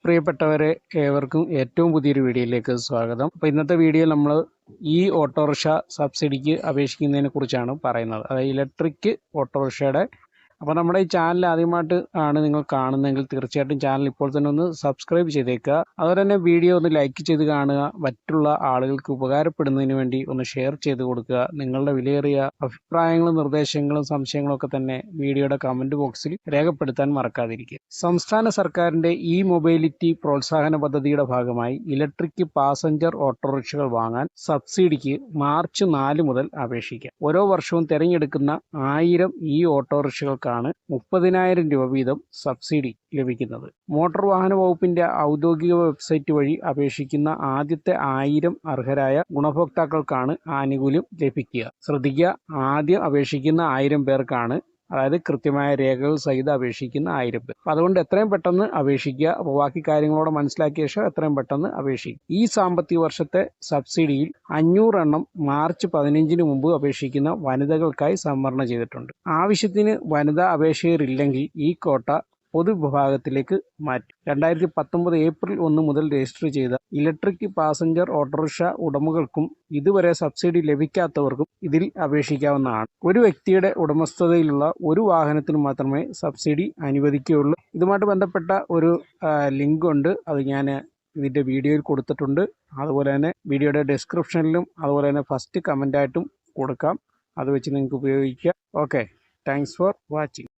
പ്രിയപ്പെട്ടവരെ ഏവർക്കും ഏറ്റവും പുതിയൊരു വീഡിയോയിലേക്ക് സ്വാഗതം. അപ്പോൾ ഇന്നത്തെ വീഡിയോയിൽ നമ്മൾ ഈ ഓട്ടോറിക്ഷ സബ്സിഡിക്ക് അപേക്ഷിക്കുന്നതിനെ കുറിച്ചാണ് പറയുന്നത്. അതായത് ഇലക്ട്രിക് ഓട്ടോറിക്ഷയുടെ. അപ്പോൾ നമ്മുടെ ഈ ചാനൽ ആദ്യമായിട്ട് ആണ് നിങ്ങൾ കാണുന്നതെങ്കിൽ തീർച്ചയായിട്ടും ചാനൽ ഇപ്പോൾ തന്നെ ഒന്ന് സബ്സ്ക്രൈബ് ചെയ്തേക്കുക. അതുപോലെ തന്നെ വീഡിയോ ഒന്ന് ലൈക്ക് ചെയ്ത് കാണുക. മറ്റുള്ള ആളുകൾക്ക് ഉപകാരപ്പെടുന്നതിന് വേണ്ടി ഒന്ന് ഷെയർ ചെയ്ത് കൊടുക്കുക. നിങ്ങളുടെ വിലയേറിയ അഭിപ്രായങ്ങളും നിർദ്ദേശങ്ങളും സംശയങ്ങളും ഒക്കെ തന്നെ വീഡിയോയുടെ കമന്റ് ബോക്സിൽ രേഖപ്പെടുത്താൻ മറക്കാതിരിക്കുക. സംസ്ഥാന സർക്കാരിന്റെ ഇ മൊബൈലിറ്റി പ്രോത്സാഹന പദ്ധതിയുടെ ഭാഗമായി ഇലക്ട്രിക് പാസഞ്ചർ ഓട്ടോറിക്ഷകൾ വാങ്ങാൻ സബ്സിഡിക്ക് മാർച്ച് 4 മുതൽ അപേക്ഷിക്കാം. ഓരോ വർഷവും തിരഞ്ഞെടുക്കുന്ന 1000 ഈ ഓട്ടോറിക്ഷകൾക്കാണ് 30,000 രൂപ വീതം സബ്സിഡി ലഭിക്കുന്നത്. മോട്ടോർ വാഹന വകുപ്പിന്റെ ഔദ്യോഗിക വെബ്സൈറ്റ് വഴി അപേക്ഷിക്കുന്ന ആദ്യത്തെ 1000 അർഹരായ ഗുണഭോക്താക്കൾക്കാണ് ആനുകൂല്യം ലഭിക്കുക. ശ്രദ്ധിക്കുക, ആദ്യം അപേക്ഷിക്കുന്ന 1000 പേർക്കാണ്, അതായത് കൃത്യമായ രേഖകൾ സഹിതം അപേക്ഷിക്കുന്ന 1000 പേർ. അപ്പോൾ അതുകൊണ്ട് എത്രയും പെട്ടെന്ന് അപേക്ഷിക്കുക. അപ്പോൾ ബാക്കി കാര്യങ്ങളോടെ മനസ്സിലാക്കിയ ശേഷം എത്രയും പെട്ടെന്ന് അപേക്ഷിക്കുക. ഈ സാമ്പത്തിക വർഷത്തെ സബ്സിഡിയിൽ 500 എണ്ണം മാർച്ച് 15 മുമ്പ് അപേക്ഷിക്കുന്ന വനിതകൾക്കായി സംവരണം ചെയ്തിട്ടുണ്ട്. ആവശ്യത്തിന് വനിതാ അപേക്ഷകരില്ലെങ്കിൽ ഈ കോട്ട പൊതുവിഭാഗത്തിലേക്ക് മാറ്റും. 2019 ഏപ്രിൽ 1 മുതൽ രജിസ്റ്റർ ചെയ്ത ഇലക്ട്രിക് പാസഞ്ചർ ഓട്ടോറിക്ഷ ഉടമകൾക്കും ഇതുവരെ സബ്സിഡി ലഭിക്കാത്തവർക്കും ഇതിൽ അപേക്ഷിക്കാവുന്നതാണ്. ഒരു വ്യക്തിയുടെ ഉടമസ്ഥതയിലുള്ള ഒരു വാഹനത്തിന് മാത്രമേ സബ്സിഡി അനുവദിക്കുകയുള്ളൂ. ഇതുമായിട്ട് ബന്ധപ്പെട്ട ഒരു ലിങ്ക് ഉണ്ട്, അത് ഞാൻ ഇതിൻ്റെ വീഡിയോയിൽ കൊടുത്തിട്ടുണ്ട്. അതുപോലെ തന്നെ വീഡിയോയുടെ ഡിസ്ക്രിപ്ഷനിലും അതുപോലെ തന്നെ ഫസ്റ്റ് കമൻ്റായിട്ടും കൊടുക്കാം. അത് വെച്ച് നിങ്ങൾക്ക് ഉപയോഗിക്കാം. Okay, thanks for watching.